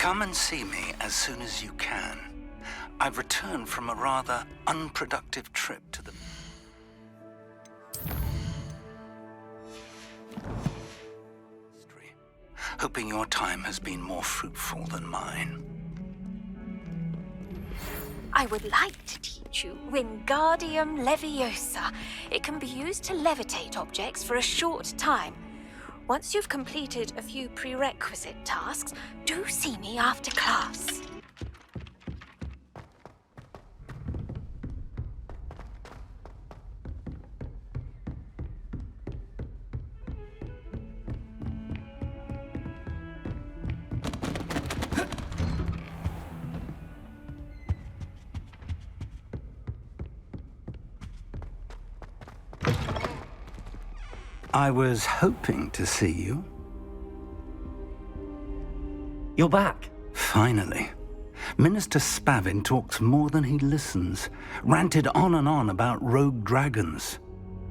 Come and see me as soon as you can. I've returned from a rather unproductive trip to the... hoping your time has been more fruitful than mine. I would like to teach you Wingardium Leviosa. It can be used to levitate objects for a short time. Once you've completed a few prerequisite tasks, do see me after class. I was hoping to see you. You're back. Finally. Minister Spavin talks more than he listens. Ranted on and on about rogue dragons.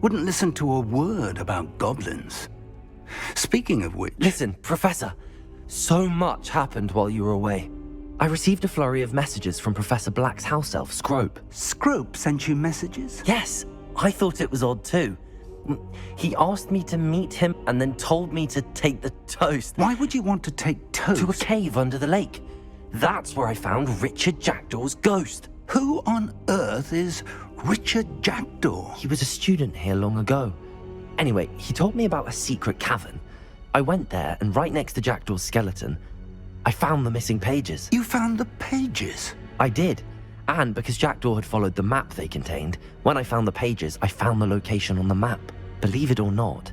Wouldn't listen to a word about goblins. Speaking of which... Listen, Professor. So much happened while you were away. I received a flurry of messages from Professor Black's house elf, Scrope. Scrope sent you messages? Yes. I thought it was odd too. He asked me to meet him and then told me to take the toast. Why would you want to take toast? To a cave under the lake. That's where I found Richard Jackdaw's ghost. Who on earth is Richard Jackdaw? He was a student here long ago. Anyway, he told me about a secret cavern. I went there, and right next to Jackdaw's skeleton, I found the missing pages. You found the pages? I did. And because Jackdaw had followed the map they contained, when I found the pages, I found the location on the map. Believe it or not,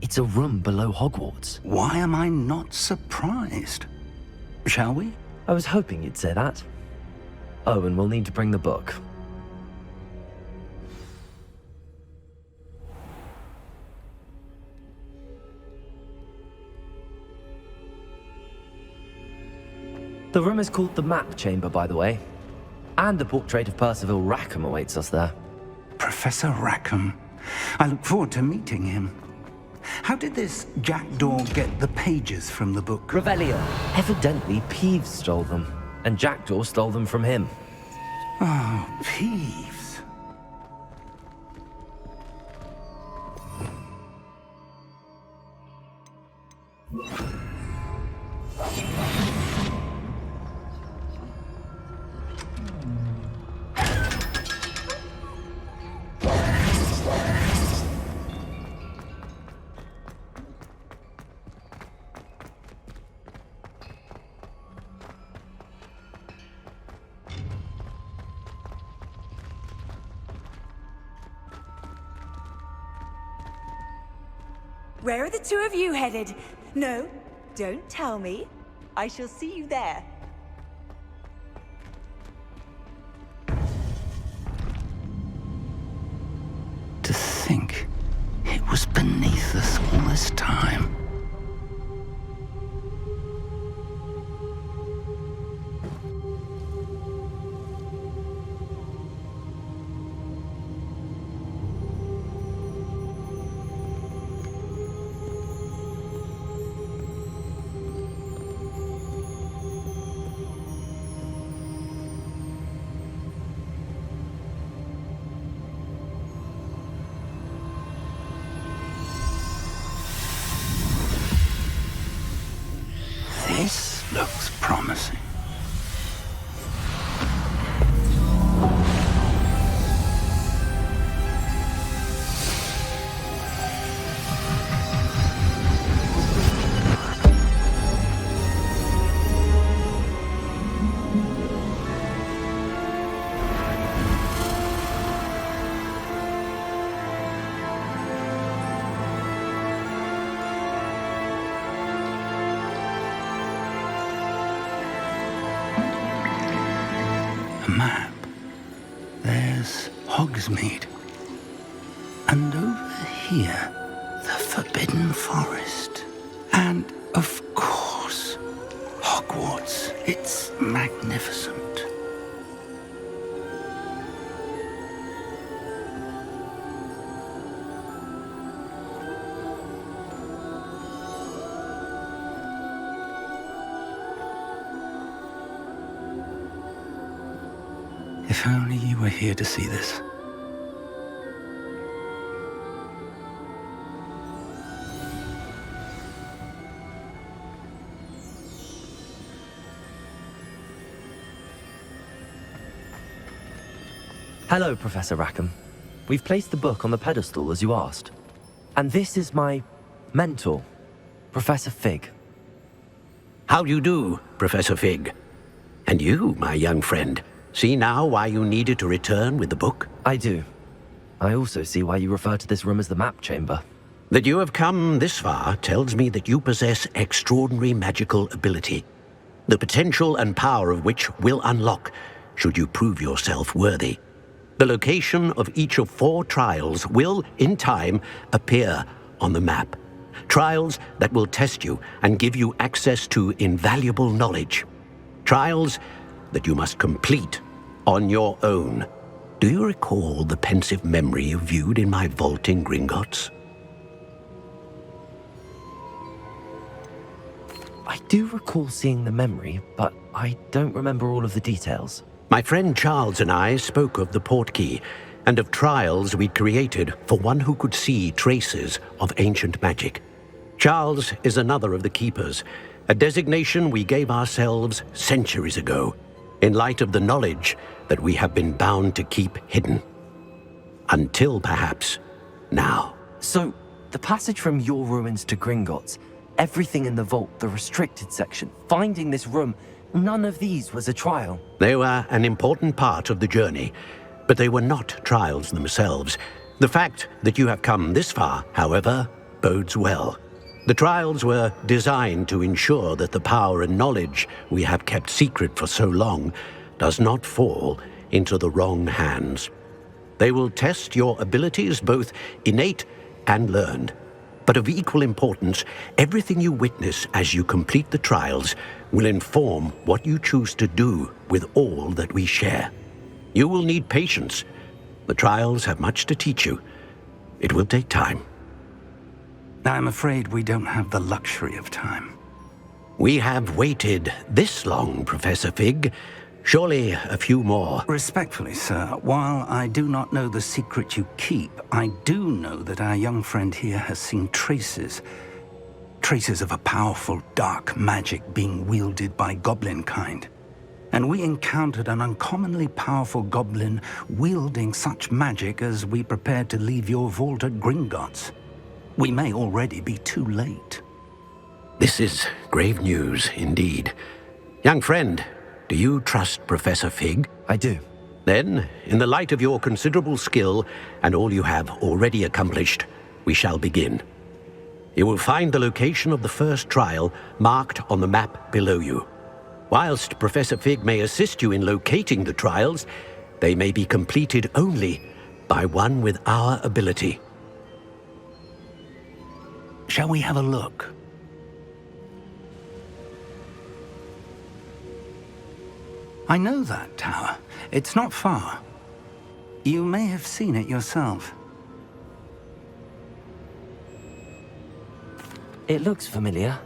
it's a room below Hogwarts. Why am I not surprised? Shall we? I was hoping you'd say that. Oh, and we'll need to bring the book. The room is called the Map Chamber, by the way. And a portrait of Percival Rackham awaits us there. Professor Rackham. I look forward to meeting him. How did this Jackdaw get the pages from the book? Revelio. Evidently, Peeves stole them, and Jackdaw stole them from him. Oh, Peeves. Where are the two of you headed? No, don't tell me. I shall see you there. To think it was beneath us all this time. This looks promising. Map. There's Hogsmeade. And over here, the Forbidden Forest. And, of course, Hogwarts. It's magnificent. If only you were here to see this. Hello, Professor Rackham. We've placed the book on the pedestal as you asked. And this is my mentor, Professor Fig. How do you do, Professor Fig? And you, my young friend, see now why you needed to return with the book? I do. I also see why you refer to this room as the map chamber. That you have come this far tells me that you possess extraordinary magical ability, the potential and power of which will unlock should you prove yourself worthy. The location of each of 4 trials will, in time, appear on the map. Trials that will test you and give you access to invaluable knowledge. Trials that you must complete on your own. Do you recall the pensive memory you viewed in my vault in Gringotts? I do recall seeing the memory, but I don't remember all of the details. My friend Charles and I spoke of the portkey and of trials we'd created for one who could see traces of ancient magic. Charles is another of the keepers, a designation we gave ourselves centuries ago, in light of the knowledge that we have been bound to keep hidden. Until perhaps now. So, the passage from your ruins to Gringotts, everything in the vault, the restricted section, finding this room, none of these was a trial. They were an important part of the journey, but they were not trials themselves. The fact that you have come this far, however, bodes well. The trials were designed to ensure that the power and knowledge we have kept secret for so long does not fall into the wrong hands. They will test your abilities, both innate and learned. But of equal importance, everything you witness as you complete the trials will inform what you choose to do with all that we share. You will need patience. The trials have much to teach you. It will take time. I'm afraid we don't have the luxury of time. We have waited this long, Professor Fig. Surely a few more. Respectfully, sir, while I do not know the secret you keep, I do know that our young friend here has seen traces of a powerful dark magic being wielded by goblin kind. And we encountered an uncommonly powerful goblin wielding such magic as we prepared to leave your vault at Gringotts. We may already be too late. This is grave news indeed. Young friend, do you trust Professor Fig? I do. Then, in the light of your considerable skill and all you have already accomplished, we shall begin. You will find the location of the first trial marked on the map below you. Whilst Professor Fig may assist you in locating the trials, they may be completed only by one with our ability. Shall we have a look? I know that tower. It's not far. You may have seen it yourself. It looks familiar.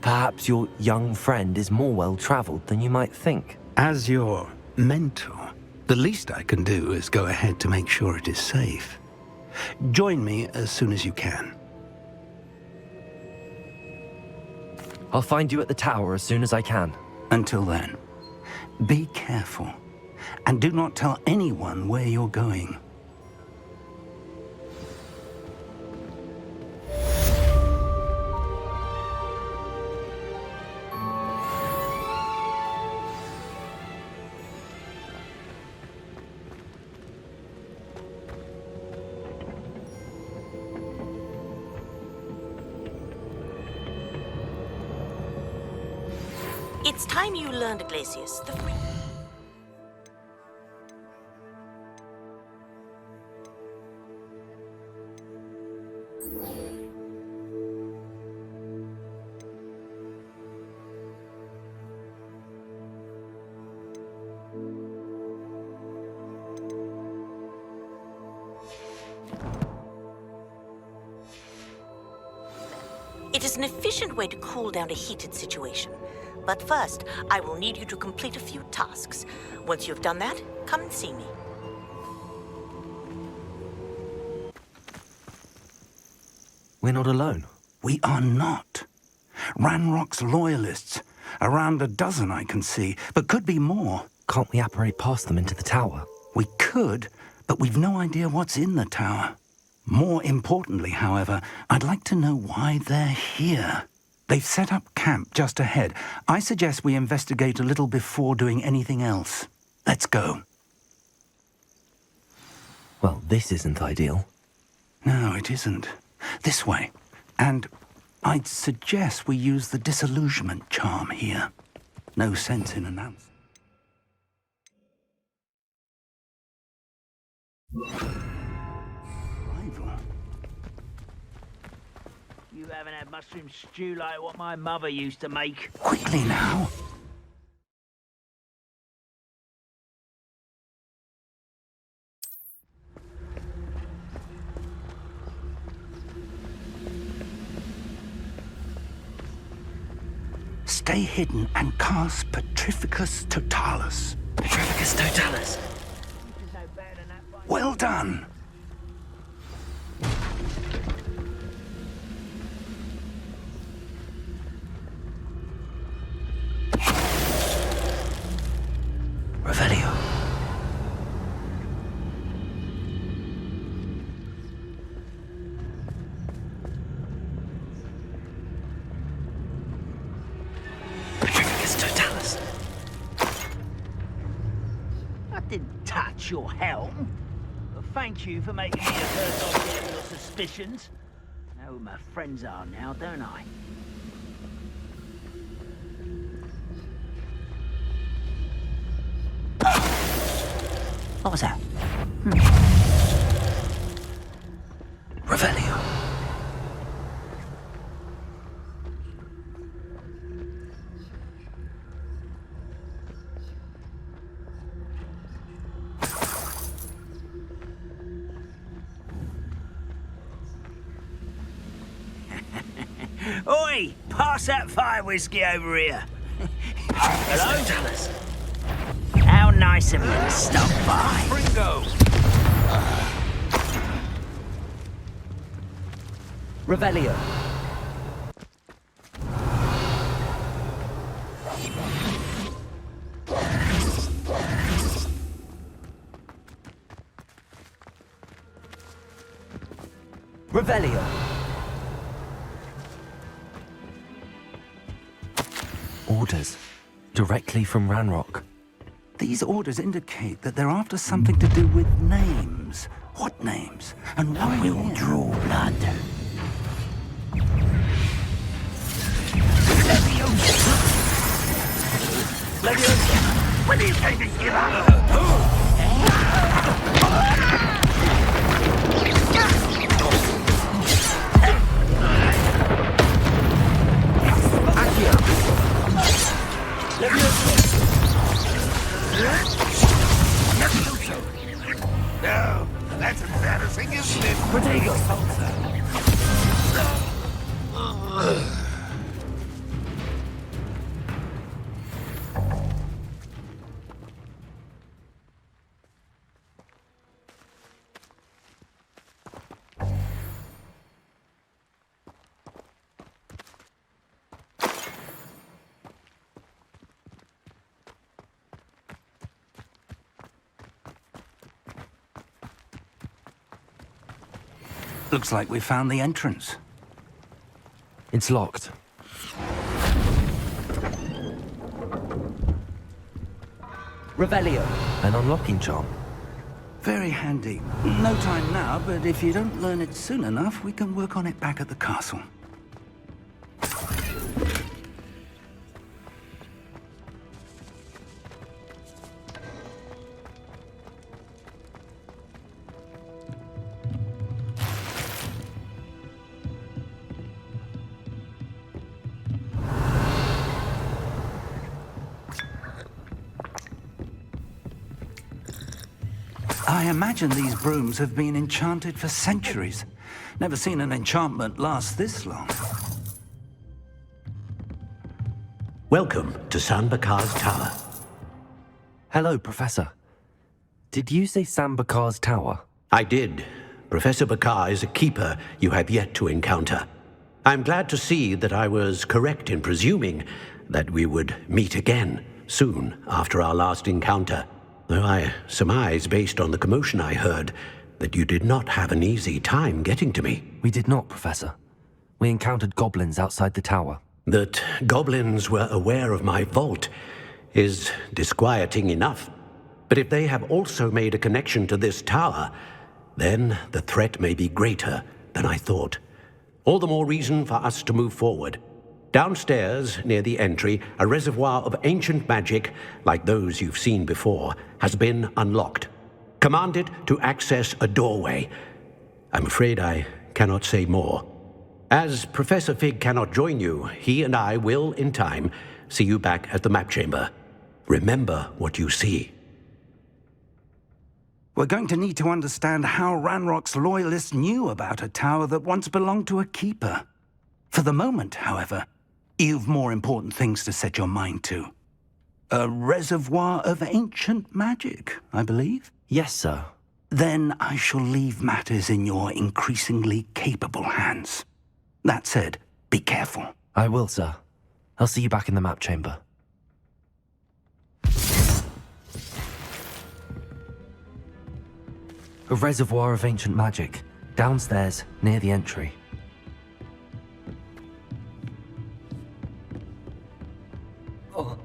Perhaps your young friend is more well-traveled than you might think. As your mentor, the least I can do is go ahead to make sure it is safe. Join me as soon as you can. I'll find you at the tower as soon as I can. Until then, be careful, and do not tell anyone where you're going. It's time you learned, Iglesias. It is an efficient way to cool down a heated situation. But first, I will need you to complete a few tasks. Once you've done that, come and see me. We're not alone. We are not. Ranrock's loyalists. Around a dozen I can see, but could be more. Can't we apparate past them into the tower? We could, but we've no idea what's in the tower. More importantly, however, I'd like to know why they're here. They've set up camp just ahead. I suggest we investigate a little before doing anything else. Let's go. Well, this isn't ideal. No, it isn't. This way. And I'd suggest we use the disillusionment charm here. No sense in announcing. Rival. You haven't had mushroom stew like what my mother used to make. Quickly now. Stay hidden and cast Petrificus Totalis. Petrificus Totalis. Well done. Revelio. Petrificus Totalis. I didn't touch your helm. But thank you for making me the first object of your suspicions. I know who my friends are now, don't I? What was that? Revelio. Oi! Pass that fire whiskey over here. Hello? Totalis. How nice of you to stop by. Ringo. Revelio. Revelio. Orders. Directly from Ranrock. These orders indicate that they're after something to do with names. What names? And why We'll here? draw blood. When are you going to give up? No, that's embarrassing, isn't it? Looks like we found the entrance. It's locked. Revelio. An unlocking charm. Very handy. No time now, but if you don't learn it soon enough, we can work on it back at the castle. I imagine these brooms have been enchanted for centuries. Never seen an enchantment last this long. Welcome to Sambakar's Tower. Hello, Professor. Did you say Sambakar's Tower? I did. Professor Bakar is a keeper you have yet to encounter. I'm glad to see that I was correct in presuming that we would meet again soon after our last encounter, though I surmise, based on the commotion I heard, that you did not have an easy time getting to me. We did not, Professor. We encountered goblins outside the tower. That goblins were aware of my vault is disquieting enough. But if they have also made a connection to this tower, then the threat may be greater than I thought. All the more reason for us to move forward. Downstairs, near the entry, a reservoir of ancient magic, like those you've seen before, has been unlocked. Command it to access a doorway. I'm afraid I cannot say more. As Professor Fig cannot join you, he and I will, in time, see you back at the map chamber. Remember what you see. We're going to need to understand how Ranrock's loyalists knew about a tower that once belonged to a keeper. For the moment, however, you've more important things to set your mind to. A reservoir of ancient magic, I believe? Yes, sir. Then I shall leave matters in your increasingly capable hands. That said, be careful. I will, sir. I'll see you back in the map chamber. A reservoir of ancient magic, downstairs, near the entry. Oh.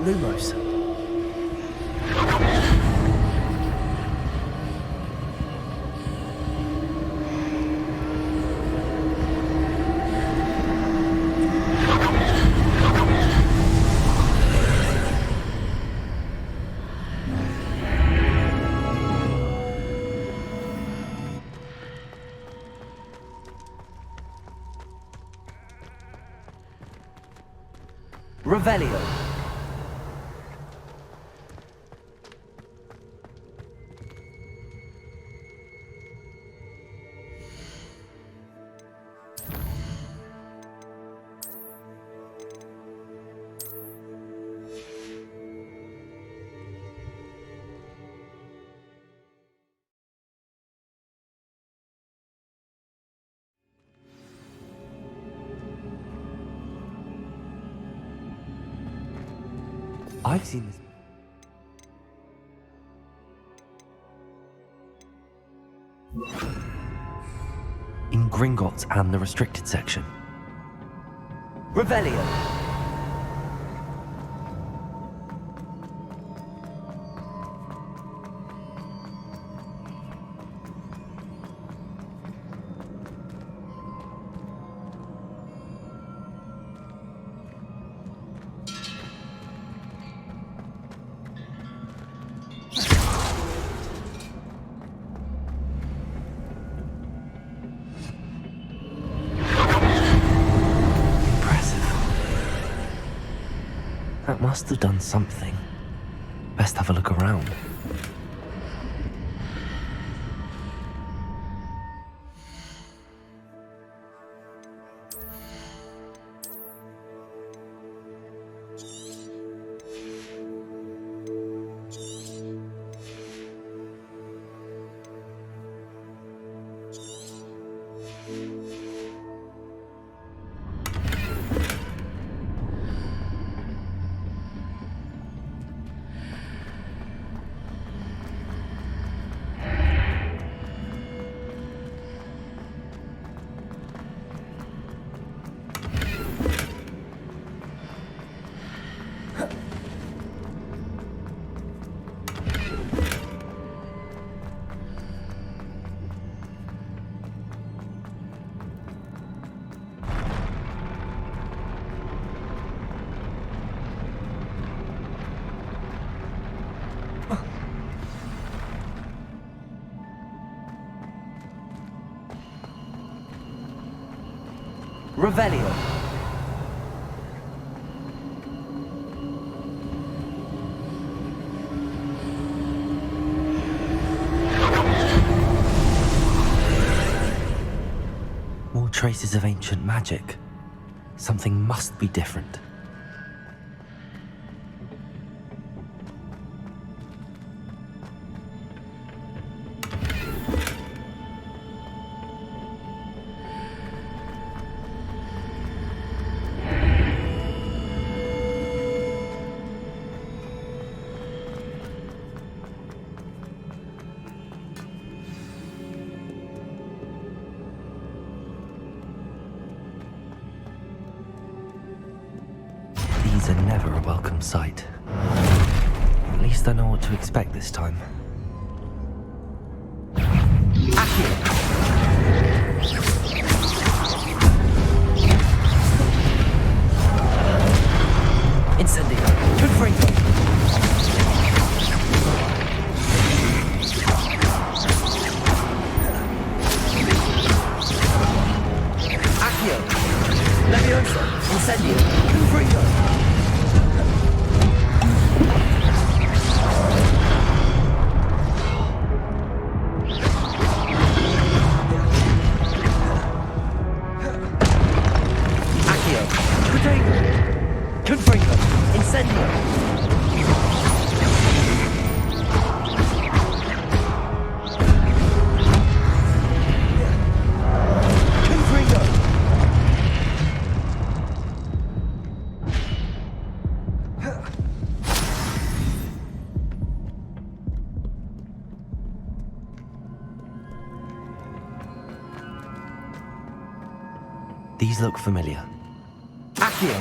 Lumos. Revelio. I've seen this. In Gringotts and the restricted section. Revelio. That must have done something. Best have a look around. Revelio. More traces of ancient magic. Something must be different. These are never a welcome sight. At least I know what to expect this time. Accio! Incendio! Confringo! Accio! Leviosa! Incendio! Confringo! These look familiar. Accio!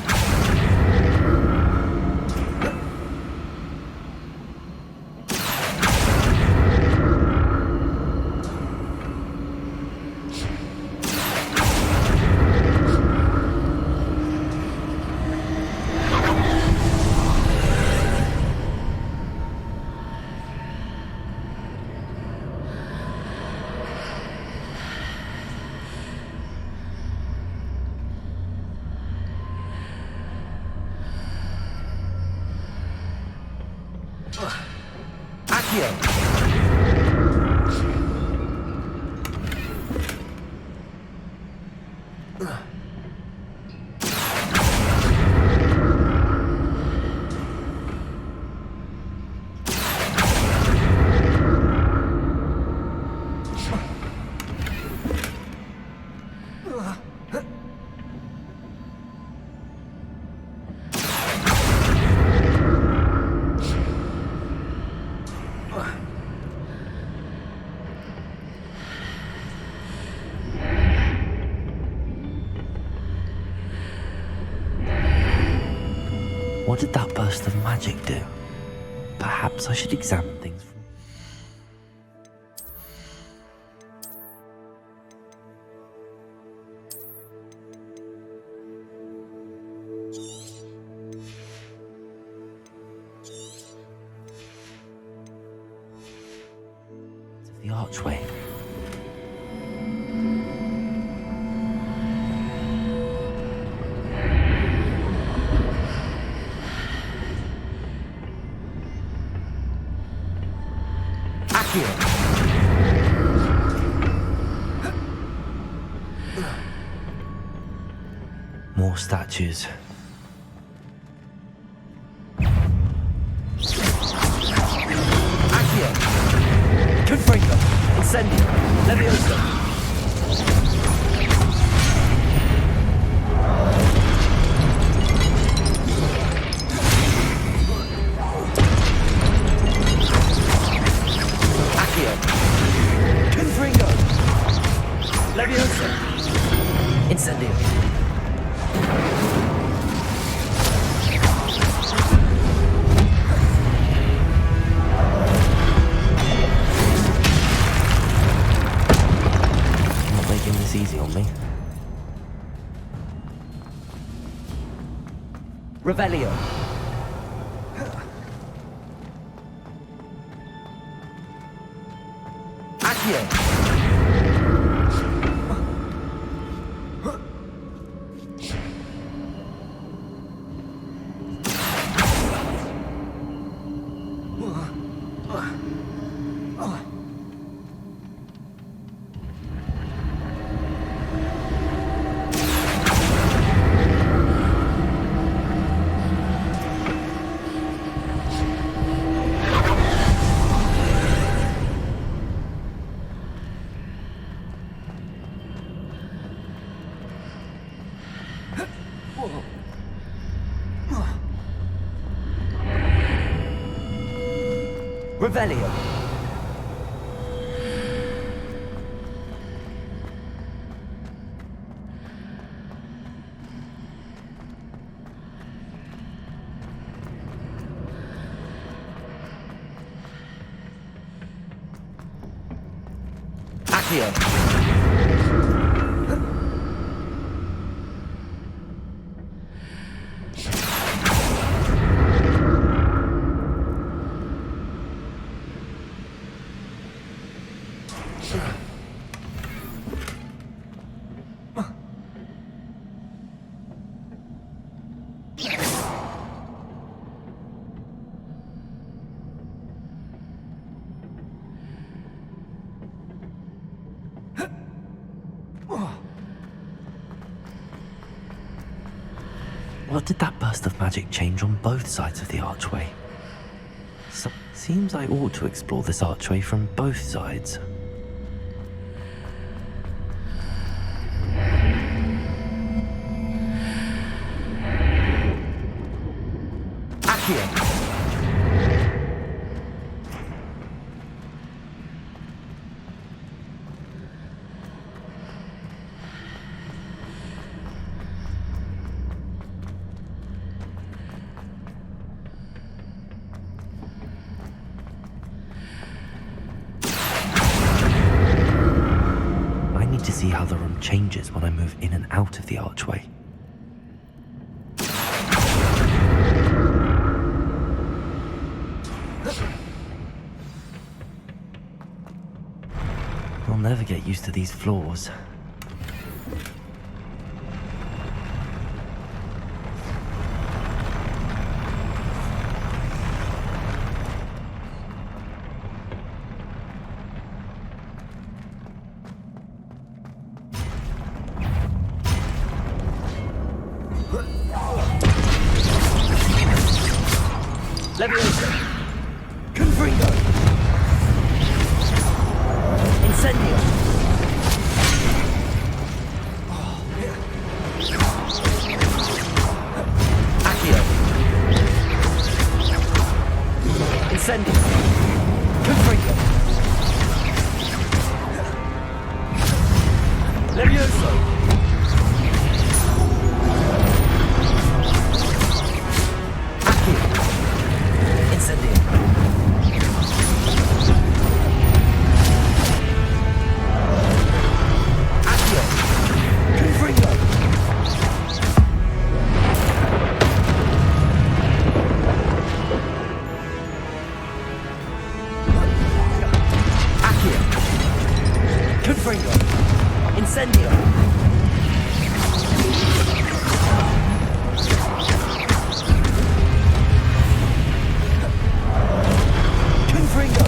What did that burst of magic do? Perhaps I should examine things from... the archway. More statues. Accio! Confringo! Incendio! Leviosa! Accio! Confringo! Leviosa! Incendio! Easy on me. Revelio. Accio. Revelio. Accio. What did that burst of magic change on both sides of the archway? Seems I ought to explore this archway from both sides. Accio! To see how the room changes when I move in and out of the archway. I'll never get used to these floors. Leviosa! Confringo! Incendio! Accio! Incendio! Confringo! Leviosa! Incendio! Confringo!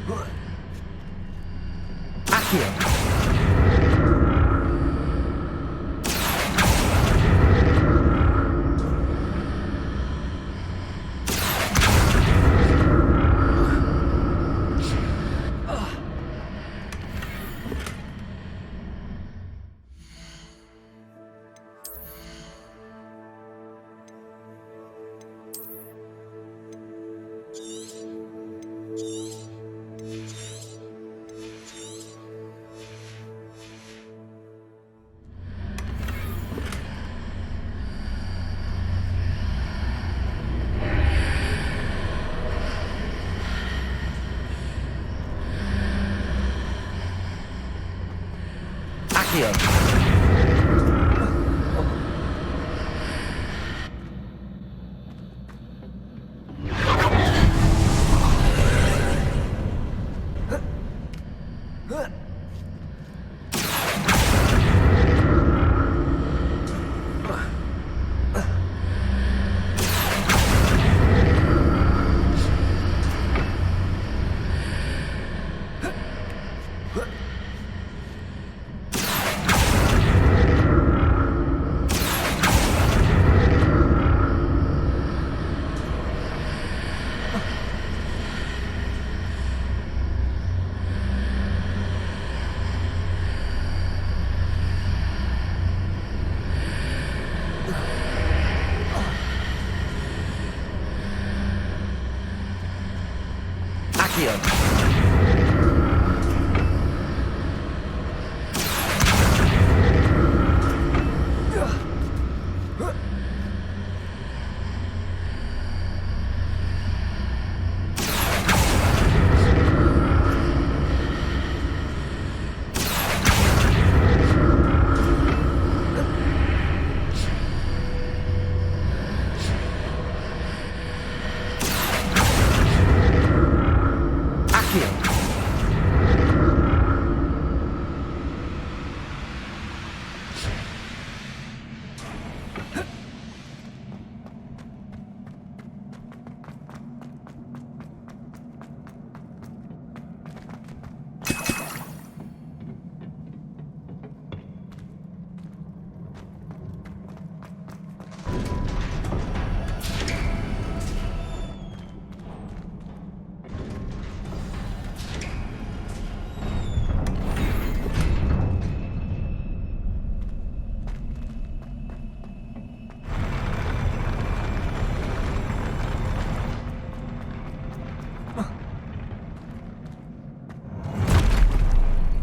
Accio.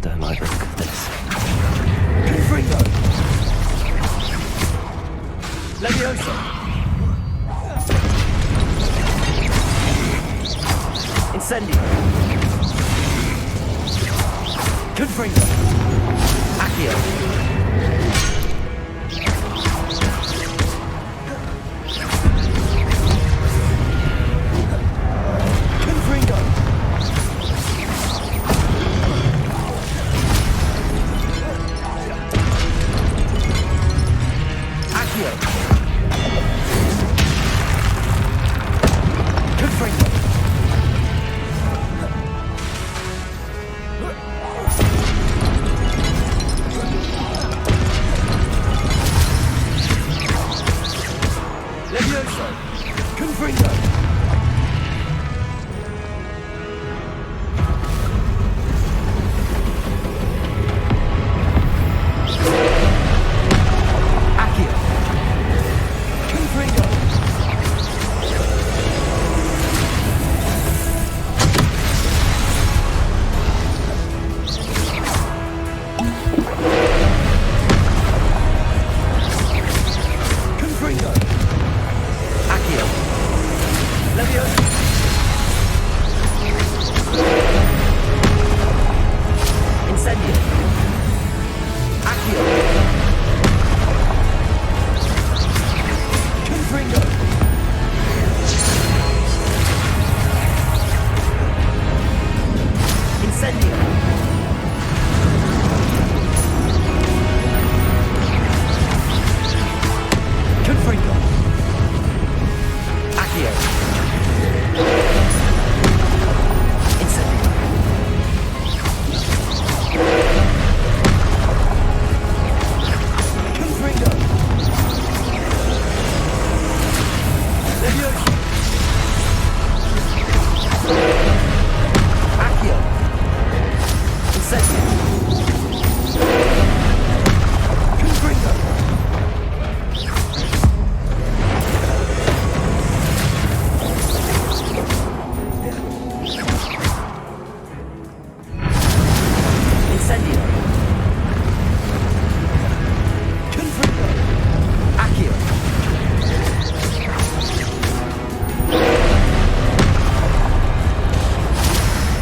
Don't like the look of this. Confringo! Leviosa! Incendio! Confringo! Accio.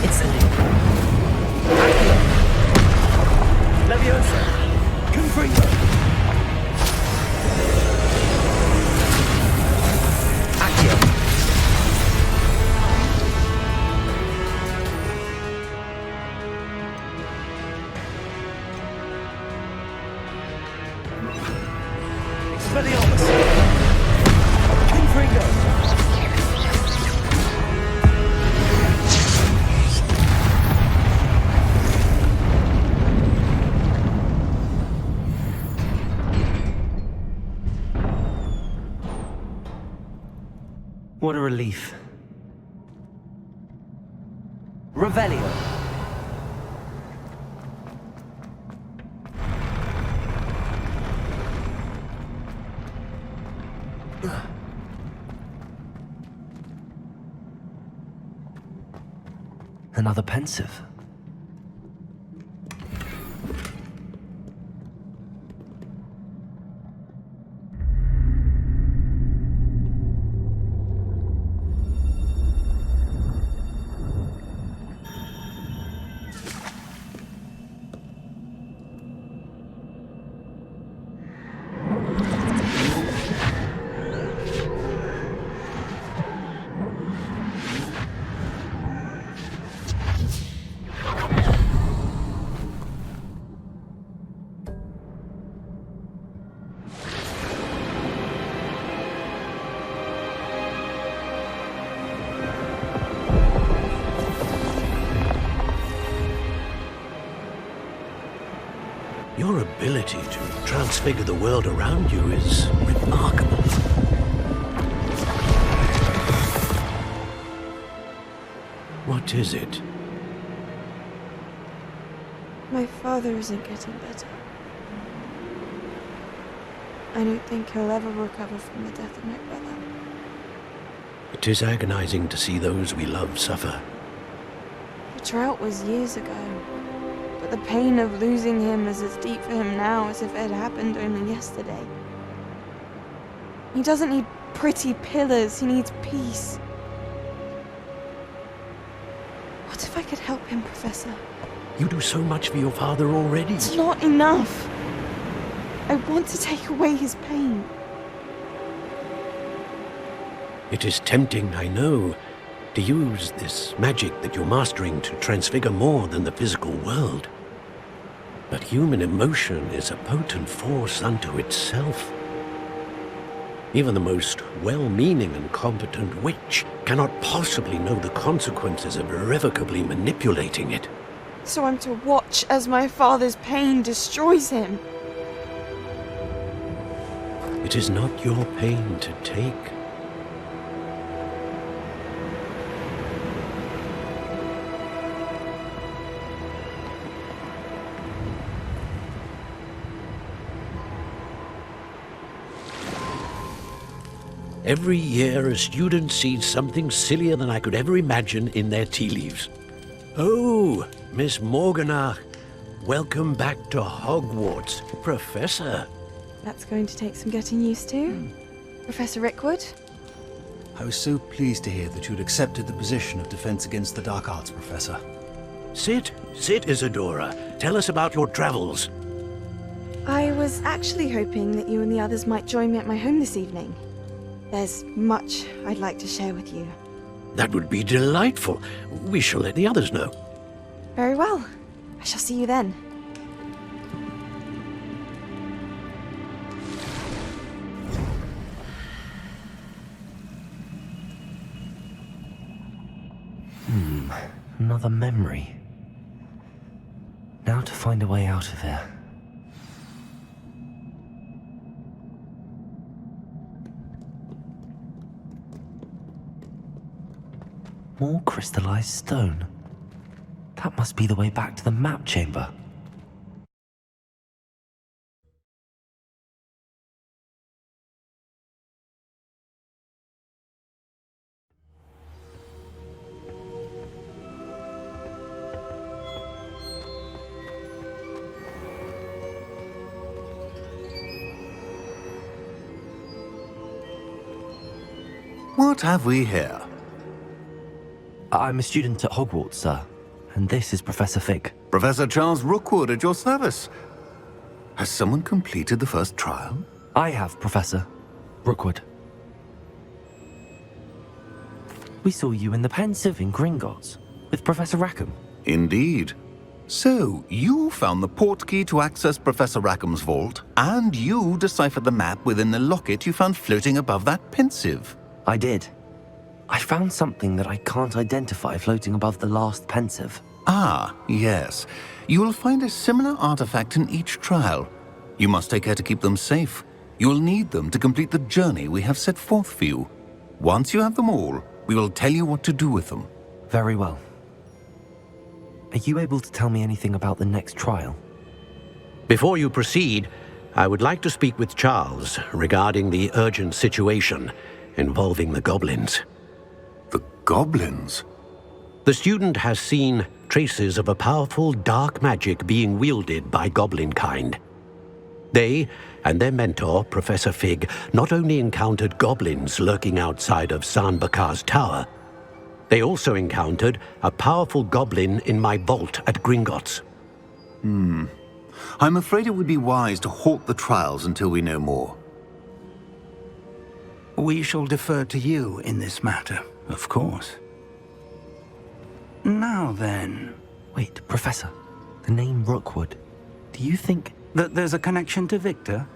Incendio. Accio. Leviosa. Confringo. Accio. Expelliarmus. Confringo. What a relief. Revelio. Another pensive. Your ability to transfigure the world around you is remarkable. What is it? My father isn't getting better. I don't think he'll ever recover from the death of my brother. It is agonizing to see those we love suffer. The drought was years ago, but the pain of losing him is as deep for him now as if it had happened only yesterday. He doesn't need pretty pillars, he needs peace. What if I could help him, Professor? You do so much for your father already. It's not enough. I want to take away his pain. It is tempting, I know, to use this magic that you're mastering to transfigure more than the physical world. But human emotion is a potent force unto itself. Even the most well-meaning and competent witch cannot possibly know the consequences of irrevocably manipulating it. So I'm to watch as my father's pain destroys him. It is not your pain to take. Every year, a student sees something sillier than I could ever imagine in their tea leaves. Oh, Miss Morganach, welcome back to Hogwarts, Professor. That's going to take some getting used to. Professor Rickwood? I was so pleased to hear that you'd accepted the position of Defense Against the Dark Arts, Professor. Sit, Isadora. Tell us about your travels. I was actually hoping that you and the others might join me at my home this evening. There's much I'd like to share with you. That would be delightful. We shall let the others know. Very well. I shall see you then. Another memory. Now to find a way out of here. More crystallized stone. That must be the way back to the map chamber. What have we here? I'm a student at Hogwarts, sir. And this is Professor Fig. Professor Charles Rookwood at your service. Has someone completed the first trial? I have, Professor Rookwood. We saw you in the Pensive in Gringotts with Professor Rackham. Indeed. So, you found the portkey to access Professor Rackham's vault, and you deciphered the map within the locket you found floating above that Pensive. I did. I found something that I can't identify floating above the last Pensive. Ah, yes. You will find a similar artifact in each trial. You must take care to keep them safe. You will need them to complete the journey we have set forth for you. Once you have them all, we will tell you what to do with them. Very well. Are you able to tell me anything about the next trial? Before you proceed, I would like to speak with Charles regarding the urgent situation involving the goblins. The goblins? The student has seen traces of a powerful dark magic being wielded by goblin kind. They and their mentor, Professor Fig, not only encountered goblins lurking outside of San Bakar's tower, they also encountered a powerful goblin in my vault at Gringotts. I'm afraid it would be wise to halt the trials until we know more. We shall defer to you in this matter, of course. Now then... Wait, Professor. The name Rookwood. Do you think... that there's a connection to Victor?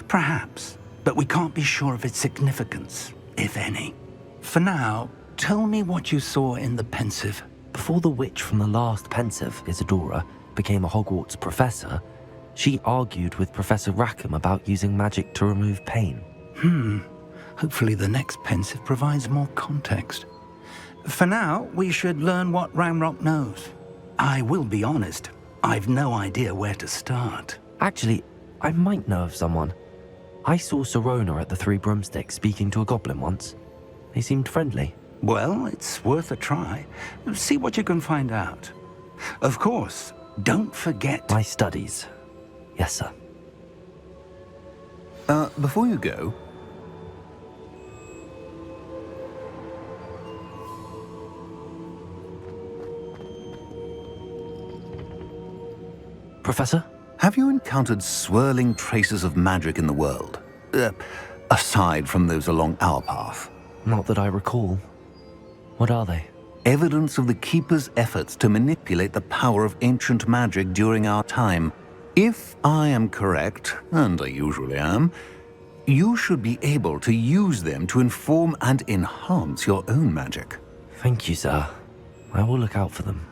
Perhaps, but we can't be sure of its significance, if any. For now, tell me what you saw in the Pensive. Before the witch from the last Pensive, Isadora, became a Hogwarts professor, she argued with Professor Rackham about using magic to remove pain. Hopefully the next Pensive provides more context. For now, we should learn what Ranrock knows. I will be honest, I've no idea where to start. Actually, I might know of someone. I saw Serona at the Three Broomsticks speaking to a goblin once. They seemed friendly. Well, it's worth a try. See what you can find out. Of course, don't forget... My studies. Yes, sir. Before you go... Professor? Have you encountered swirling traces of magic in the world? Aside from those along our path? Not that I recall. What are they? Evidence of the Keeper's efforts to manipulate the power of ancient magic during our time. If I am correct, and I usually am, you should be able to use them to inform and enhance your own magic. Thank you, sir. I will look out for them.